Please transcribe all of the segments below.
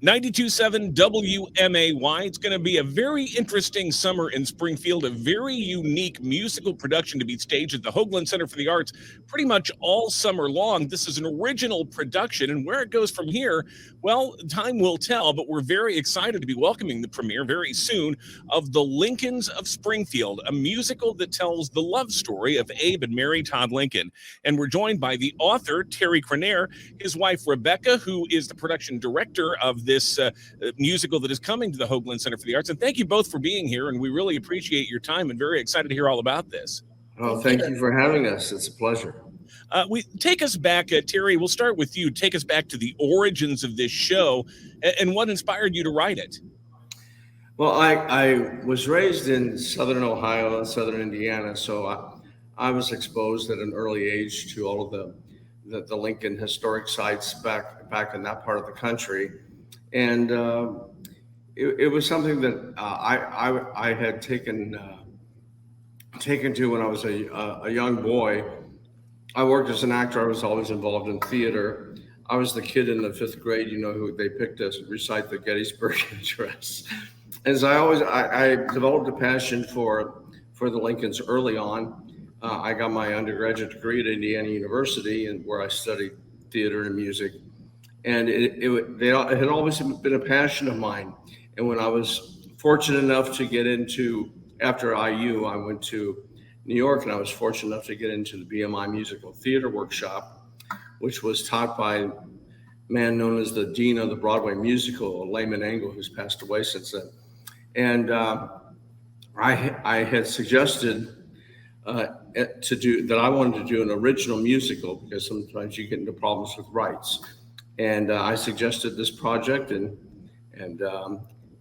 92.7 WMAY. It's going to be a very interesting summer in Springfield, a very unique musical production to be staged at the Hoagland Center for the Arts pretty much all summer long. This is an original production, and where it goes from here, well, time will tell, but we're very excited to be welcoming the premiere very soon of The Lincolns of Springfield, a musical that tells the love story of Abe and Mary Todd Lincoln. And we're joined by the author, Terry Cranier, his wife, Rebecca, who is the production director of this musical that is coming to the Hoagland Center for the Arts. And thank you both for being here. And we really appreciate your time and very excited to hear all about this. Oh, thank you for having us. It's a pleasure. We take us back, Terry. We'll start with you. Take us back to the origins of this show and what inspired you to write it. Well, I was raised in southern Ohio and southern Indiana, so I was exposed at an early age to all of the Lincoln historic sites back in that part of the country, and it was something that I had taken to when I was a young boy. I worked as an actor. I was always involved in theater. I was the kid in the fifth grade, who they picked to recite the Gettysburg Address. As I developed a passion for the Lincolns early on. I got my undergraduate degree at Indiana University, and where I studied theater and music. And it had always been a passion of mine. And when I was fortunate enough to get into, after IU, I went to New York, and I was fortunate enough to get into the BMI musical theater workshop, which was taught by a man known as the dean of the Broadway musical, Layman Engel, who's passed away since then. And I had suggested that I wanted to do an original musical, because sometimes you get into problems with rights. And I suggested this project, and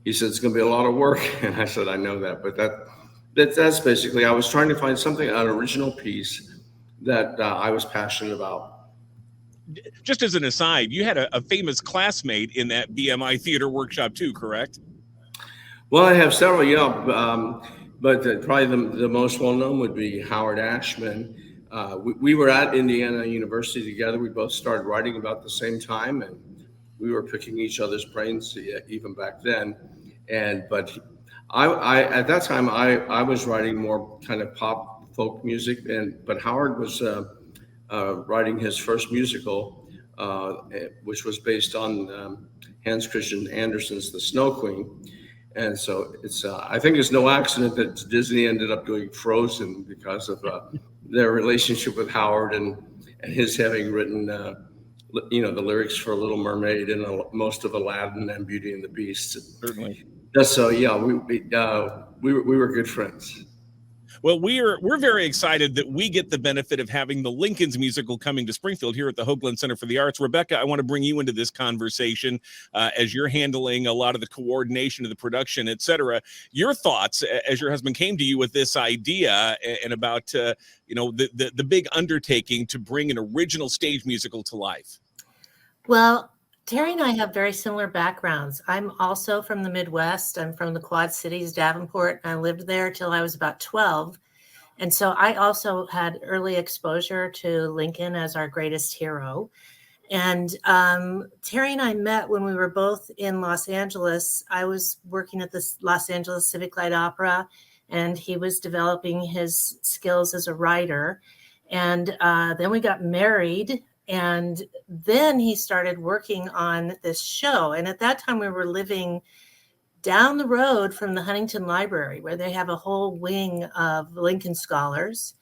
he said, it's going to be a lot of work. And I said, I know that, but that's basically, I was trying to find something, an original piece that I was passionate about. Just as an aside, you had a famous classmate in that BMI theater workshop too, correct? Well, I have several, but probably the most well-known would be Howard Ashman. We were at Indiana University together. We both started writing about the same time, and we were picking each other's brains even back then. But I at that time I was writing more kind of pop folk music, but Howard was writing his first musical, which was based on Hans Christian Andersen's The Snow Queen. And so I think it's no accident that Disney ended up doing Frozen because of their relationship with Howard and his having written, the lyrics for Little Mermaid and most of Aladdin and Beauty and the Beast. Certainly. So yeah, we were good friends. Well, we're very excited that we get the benefit of having the Lincolns musical coming to Springfield here at the Hoagland Center for the Arts. Rebecca, I want to bring you into this conversation as you're handling a lot of the coordination of the production, et cetera. Your thoughts as your husband came to you with this idea and about the big undertaking to bring an original stage musical to life. Well, Terry and I have very similar backgrounds. I'm also from the Midwest. I'm from the Quad Cities, Davenport. I lived there till I was about 12. And so I also had early exposure to Lincoln as our greatest hero. And Terry and I met when we were both in Los Angeles. I was working at the Los Angeles Civic Light Opera, and he was developing his skills as a writer. And then we got married. And then he started working on this show. And at that time, we were living down the road from the Huntington Library, where they have a whole wing of Lincoln scholars.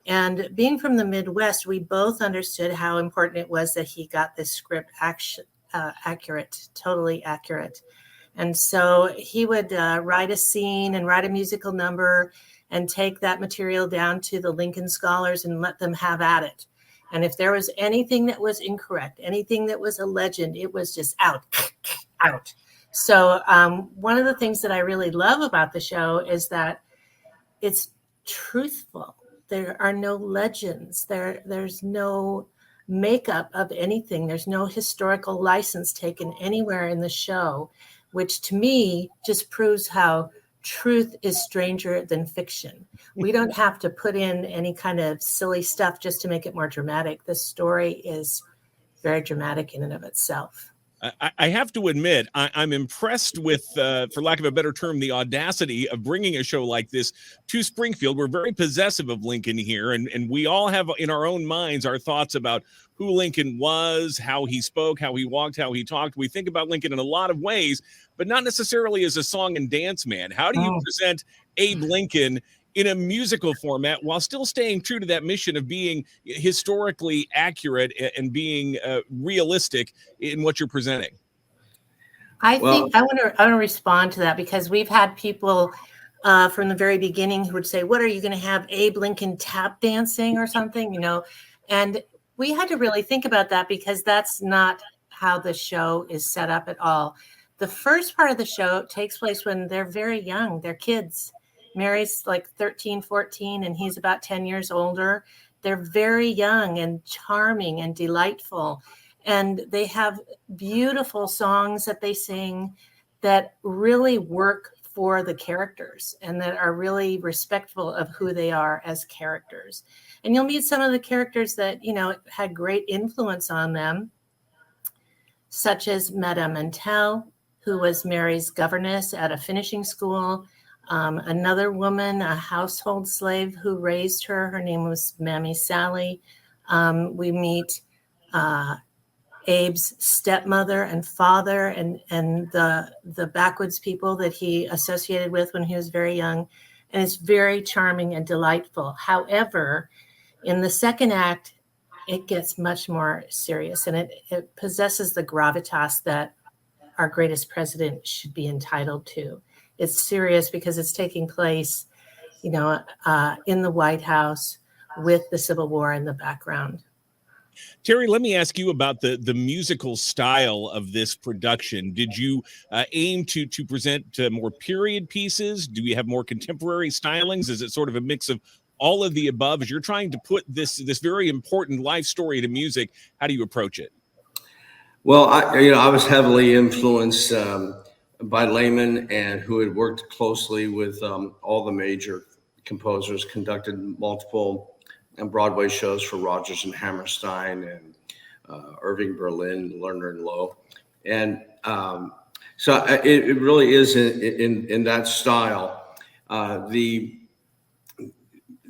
And being from the Midwest, we both understood how important it was that he got this script accurate, totally accurate. And so he would write a scene and write a musical number and take that material down to the Lincoln scholars and let them have at it. And if there was anything that was incorrect, anything that was a legend, it was just out. So one of the things that I really love about the show is that it's truthful. There are no legends. There's no makeup of anything. There's no historical license taken anywhere in the show, which to me just proves how truth is stranger than fiction. We don't have to put in any kind of silly stuff just to make it more dramatic. The story is very dramatic in and of itself. I have to admit, I'm impressed with, for lack of a better term, the audacity of bringing a show like this to Springfield. We're very possessive of Lincoln here, and we all have in our own minds our thoughts about who Lincoln was, how he spoke, how he walked, how he talked. We think about Lincoln in a lot of ways, but not necessarily as a song and dance man. How do you present Abe Lincoln in a musical format while still staying true to that mission of being historically accurate and being realistic in what you're presenting? I think I want to respond to that, because we've had people from the very beginning who would say, "What are you going to have Abe Lincoln tap dancing or something?" And we had to really think about that, because that's not how the show is set up at all. The first part of the show takes place when they're very young. They're kids. Mary's like 13, 14, and he's about 10 years older. They're very young and charming and delightful. And they have beautiful songs that they sing that really work for the characters and that are really respectful of who they are as characters. And you'll meet some of the characters that, had great influence on them, such as Madame Mantel, who was Mary's governess at a finishing school. Another woman, a household slave who raised her. Her name was Mammy Sally. We meet Abe's stepmother and father and the backwoods people that he associated with when he was very young. And it's very charming and delightful. However, in the second act, it gets much more serious, and it possesses the gravitas that our greatest president should be entitled to. It's serious because it's taking place, in the White House with the Civil War in the background. Terry, let me ask you about the musical style of this production. Did you aim to present more period pieces? Do you have more contemporary stylings? Is it sort of a mix of all of the above? As you're trying to put this very important life story to music, how do you approach it? Well, I was heavily influenced by Lehman, and who had worked closely with all the major composers, conducted multiple Broadway shows for Rodgers and Hammerstein and Irving Berlin, Lerner and Loewe. And so it really is in that style. The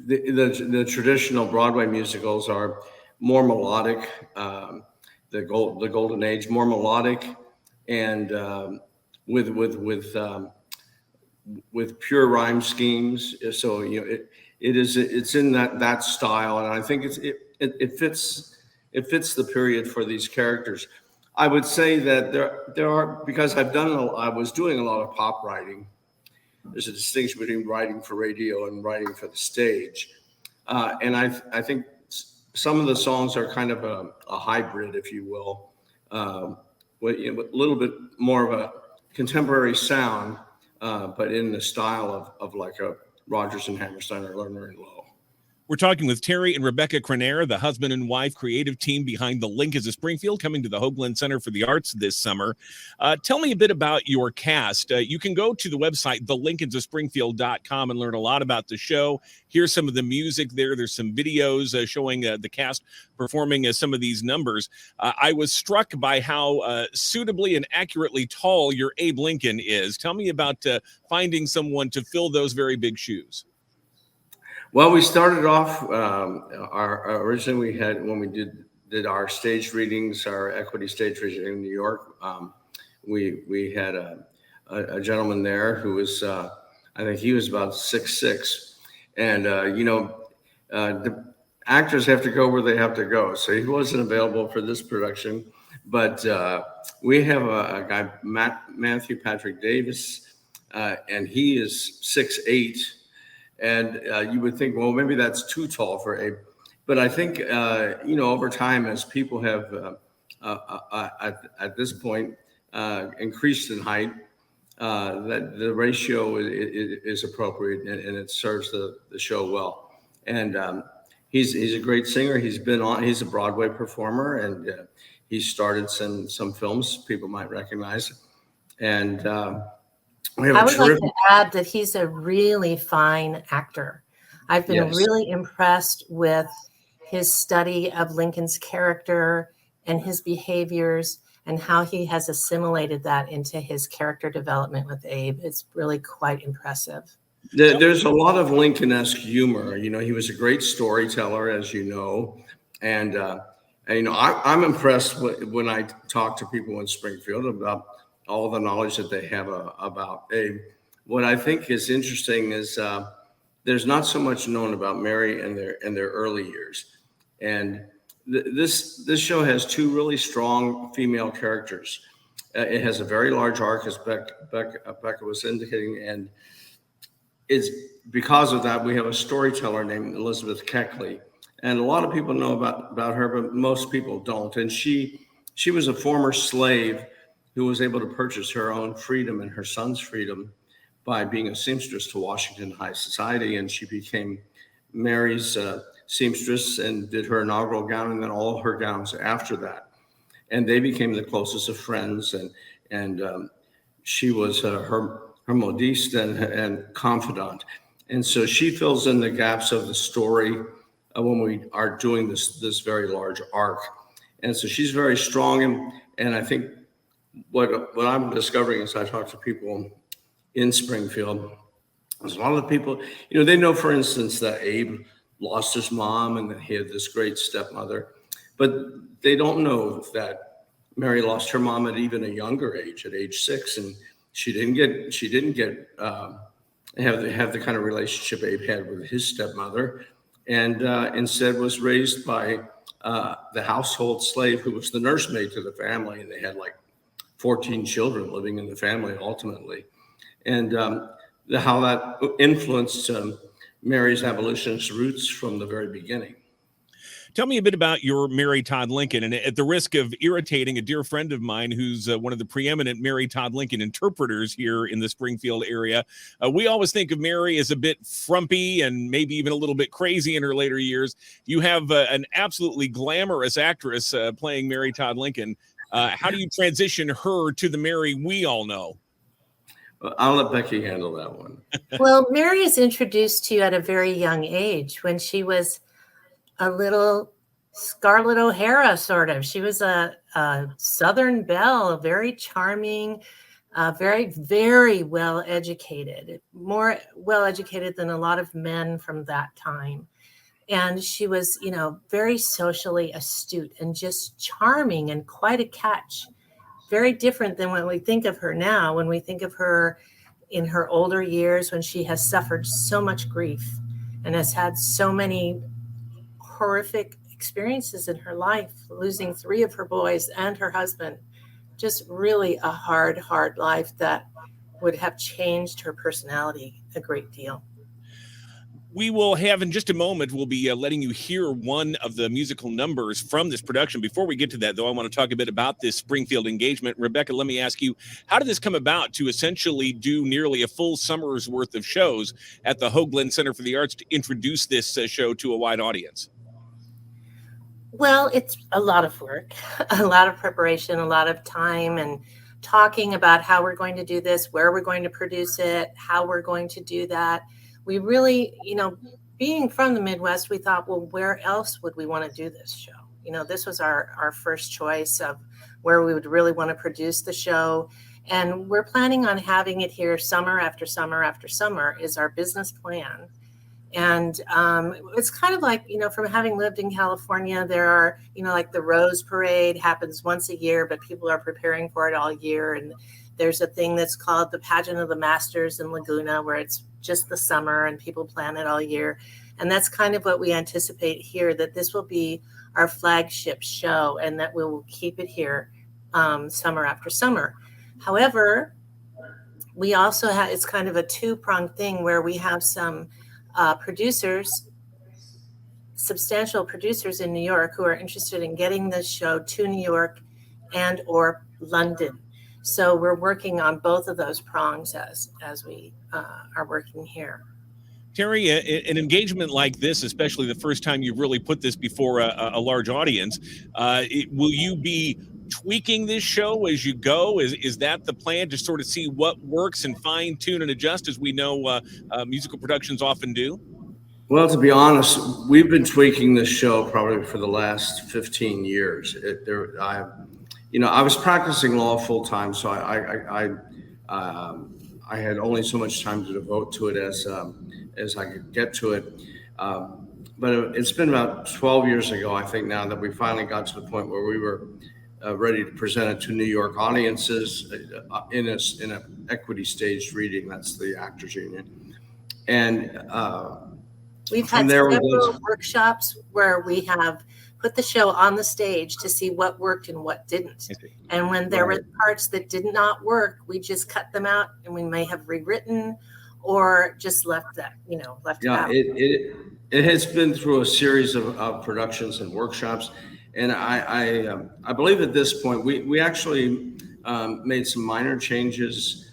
traditional Broadway musicals are more melodic, the golden age, more melodic, and with pure rhyme schemes. So it's in that style, and I think it fits the period for these characters. I would say that there are, because I was doing a lot of pop writing. There's a distinction between writing for radio and writing for the stage, and I think some of the songs are kind of a hybrid, if you will, with a little bit more of a contemporary sound, but in the style of like a Rodgers and Hammerstein or Lerner and Loewe. We're talking with Terry and Rebecca Crenere, the husband and wife creative team behind The Lincolns of Springfield, coming to the Hoagland Center for the Arts this summer. Tell me a bit about your cast. You can go to the website, thelincolnsofspringfield.com, and learn a lot about the show. Hear some of the music there. There's some videos showing the cast performing some of these numbers. I was struck by how suitably and accurately tall your Abe Lincoln is. Tell me about finding someone to fill those very big shoes. Well, we started off, originally we had, when we did our stage readings, our equity stage reading in New York, we had a gentleman there who was, I think he was about 6'6", and the actors have to go where they have to go. So he wasn't available for this production, but we have a guy, Matthew Patrick Davis, and he is 6'8". And you would think, well, maybe that's too tall for Abe. But I think, over time, as people have, at this point, increased in height, that the ratio is appropriate, and it serves the show well. And he's a great singer. He's a Broadway performer, and he started some films people might recognize. And I would like to add that he's a really fine actor. I've been really impressed with his study of Lincoln's character and his behaviors. and how he has assimilated that into his character development with Abe. It's really quite impressive. There's a lot of Lincoln-esque humor. He was a great storyteller, as you know, and I'm impressed when I talk to people in Springfield about all the knowledge that they have about Abe. What I think is interesting is there's not so much known about Mary and their early years, and this show has two really strong female characters. It has a very large arc, as Becca was indicating, and it's because of that we have a storyteller named Elizabeth Keckley, and a lot of people know about her, but most people don't. And she was a former slave who was able to purchase her own freedom and her son's freedom by being a seamstress to Washington high society, and she became Mary's seamstress and did her inaugural gown and then all her gowns after that. And they became the closest of friends, and she was her modiste and confidant. And so she fills in the gaps of the story when we are doing this very large arc. And so she's very strong. And I think what I'm discovering as I talk to people in Springfield is a lot of the people, they know, for instance, that Abe lost his mom and that he had this great stepmother, but they don't know that Mary lost her mom at even a younger age, at age 6, and she didn't have the kind of relationship Abe had with his stepmother, and instead was raised by the household slave who was the nursemaid to the family, and they had like 14 children living in the family ultimately, and how that influenced Mary's abolitionist roots from the very beginning. Tell me a bit about your Mary Todd Lincoln, and at the risk of irritating a dear friend of mine who's one of the preeminent Mary Todd Lincoln interpreters here in the Springfield area, we always think of Mary as a bit frumpy and maybe even a little bit crazy in her later years. You have an absolutely glamorous actress playing Mary Todd Lincoln. How do you transition her to the Mary we all know? I'll let Becky handle that one. Well, Mary is introduced to you at a very young age when she was a little Scarlett O'Hara, sort of. She was a Southern belle, very charming, very, very well educated, more well educated than a lot of men from that time. And she was, very socially astute and just charming and quite a catch. Very different than when we think of her now, when we think of her in her older years, when she has suffered so much grief and has had so many horrific experiences in her life, losing 3 of her boys and her husband. Just really a hard life that would have changed her personality a great deal. We will have in just a moment, we'll be letting you hear one of the musical numbers from this production. Before we get to that, though, I want to talk a bit about this Springfield engagement. Rebecca, let me ask you, how did this come about to essentially do nearly a full summer's worth of shows at the Hoagland Center for the Arts to introduce this show to a wide audience? Well, it's a lot of work, a lot of preparation, a lot of time, and talking about how we're going to do this, where we're going to produce it, how we're going to do that. We really, being from the Midwest, we thought, well, where else would we want to do this show? This was our first choice of where we would really want to produce the show. And we're planning on having it here summer after summer after summer is our business plan. And it's kind of like, from having lived in California, there are, like the Rose Parade happens once a year, but people are preparing for it all year. And there's a thing that's called the Pageant of the Masters in Laguna, where it's just the summer and people plan it all year. And that's kind of what we anticipate here, that this will be our flagship show and that we will keep it here summer after summer. However, we also have, it's kind of a 2-pronged thing where we have some producers, substantial producers in New York who are interested in getting this show to New York and or London. So we're working on both of those prongs as we are working here. Terry, an engagement like this, especially the first time you've really put this before a large audience, will you be tweaking this show as you go? Is that the plan, to sort of see what works and fine tune and adjust, as we know musical productions often do? Well, to be honest, we've been tweaking this show probably for the last 15 years. I was practicing law full time, so I had only so much time to devote to it as I could get to it. But it's been about 12 years ago, I think, now that we finally got to the point where we were ready to present it to New York audiences in an equity staged reading. That's the Actors Union, and we've from had there we several did. workshops where we have put the show on the stage to see what worked and what didn't. And when there were parts that did not work, we just cut them out, and we may have rewritten or just left that, left it Yeah, out. it has been through a series of productions and workshops, and I believe at this point we actually made some minor changes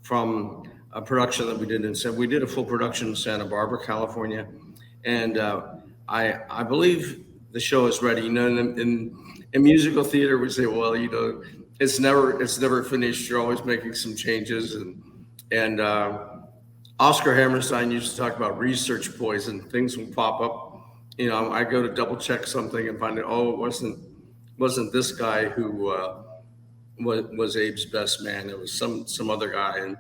from a production that we did we did a full production in Santa Barbara, California, and I believe the show is ready. In musical theater, we say, well, it's never finished. You're always making some changes, and Oscar Hammerstein used to talk about research poison. Things will pop up. I go to double check something and find out, oh, it wasn't this guy who was Abe's best man. It was some other guy, and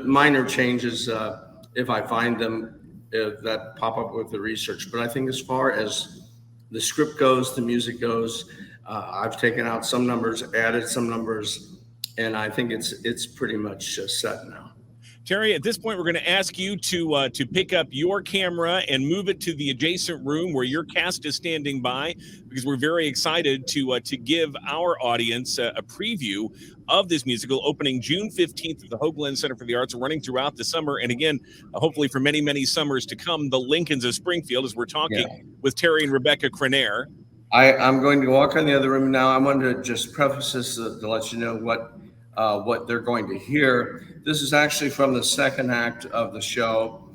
minor changes if I find them that pop up with the research. But I think as far as the script goes, the music goes, I've taken out some numbers, added some numbers, and I think it's pretty much set now. Terry, at this point, we're going to ask you to pick up your camera and move it to the adjacent room where your cast is standing by, because we're very excited to give our audience a preview of this musical opening June 15th at the Hoagland Center for the Arts, running throughout the summer. And again, hopefully for many, many summers to come, the Lincolns of Springfield, as we're talking with Terry and Rebecca Crenaire. I'm going to walk in the other room now. I wanted to just preface this to let you know what they're going to hear. This is actually from the second act of the show.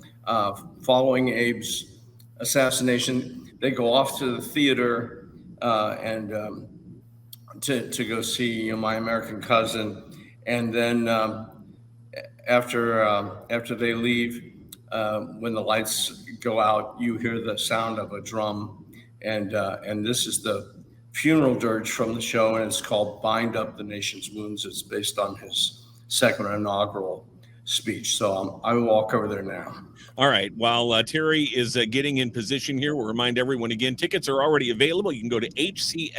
Following Abe's assassination, they go off to the theater and to go see My American Cousin, and then after they leave, when the lights go out, you hear the sound of a drum, and this is the funeral dirge from the show, and it's called "Bind Up the Nation's Wounds." It's based on his second inaugural speech. So I will walk over there now. All right. While Terry is getting in position here, we'll remind everyone again, tickets are already available. You can go to hcfta.org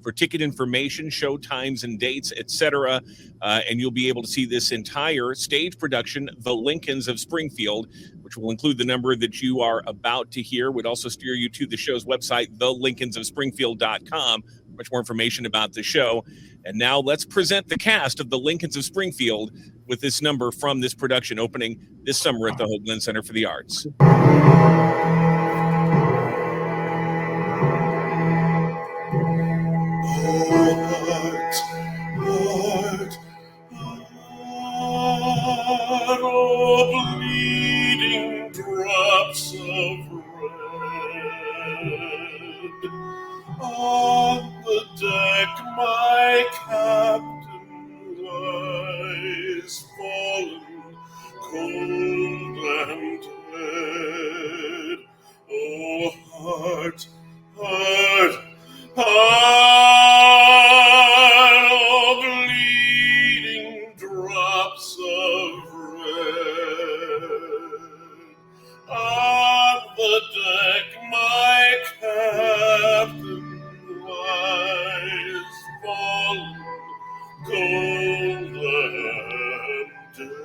for ticket information, show times and dates, etc. And you'll be able to see this entire stage production, The Lincolns of Springfield, which will include the number that you are about to hear. Would also steer you to the show's website, thelincolnsofspringfield.com, much more information about the show. And now let's present the cast of The Lincolns of Springfield with this number from this production opening this summer at the Hoagland Center for the Arts. Oh, bleeding drops of red on the deck, my captain lies fallen, cold and dead. Oh, heart, heart, heart, oh, bleeding drops of red on the deck, my captain lies fallen, cold and dead.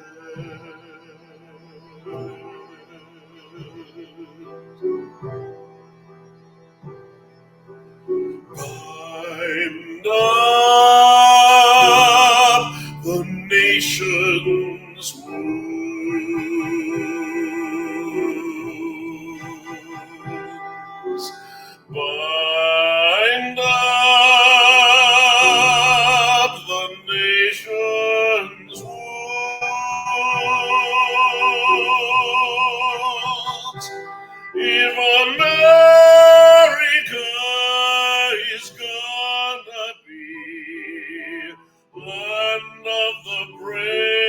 Bind up the nation's wounds. Bind up the nation's wounds. If America is gonna be land of the brave,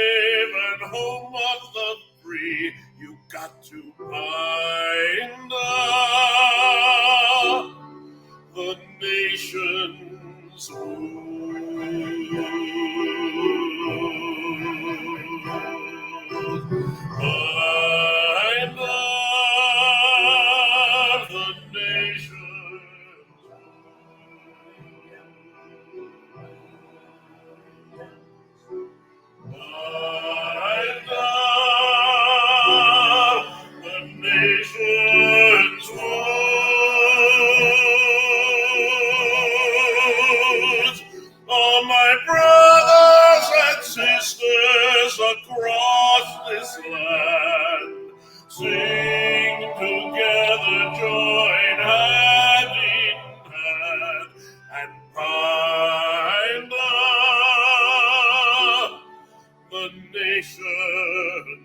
My brothers and sisters across this land, sing together, join hand in hand, and bind the nations.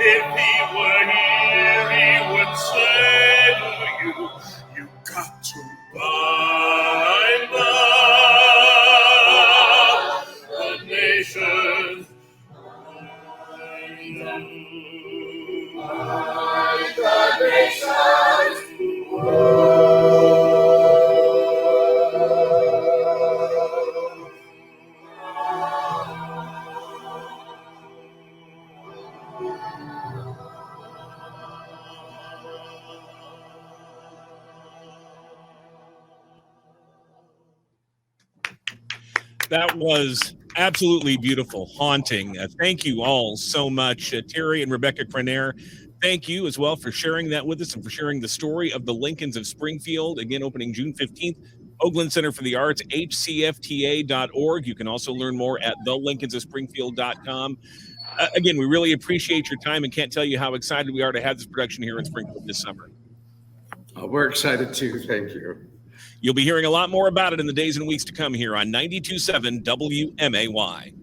If he were here, he would say to you, you got to bind the nations. Bind the nations. That was absolutely beautiful, haunting. Thank you all so much. Terry and Rebecca Crenner, thank you as well for sharing that with us and for sharing the story of the Lincolns of Springfield. Again, opening June 15th, Hoagland Center for the Arts, hcfta.org. You can also learn more at thelincolnsofspringfield.com. Again, we really appreciate your time and can't tell you how excited we are to have this production here in Springfield this summer. We're excited too. Thank you. You'll be hearing a lot more about it in the days and weeks to come here on 92.7 WMAY.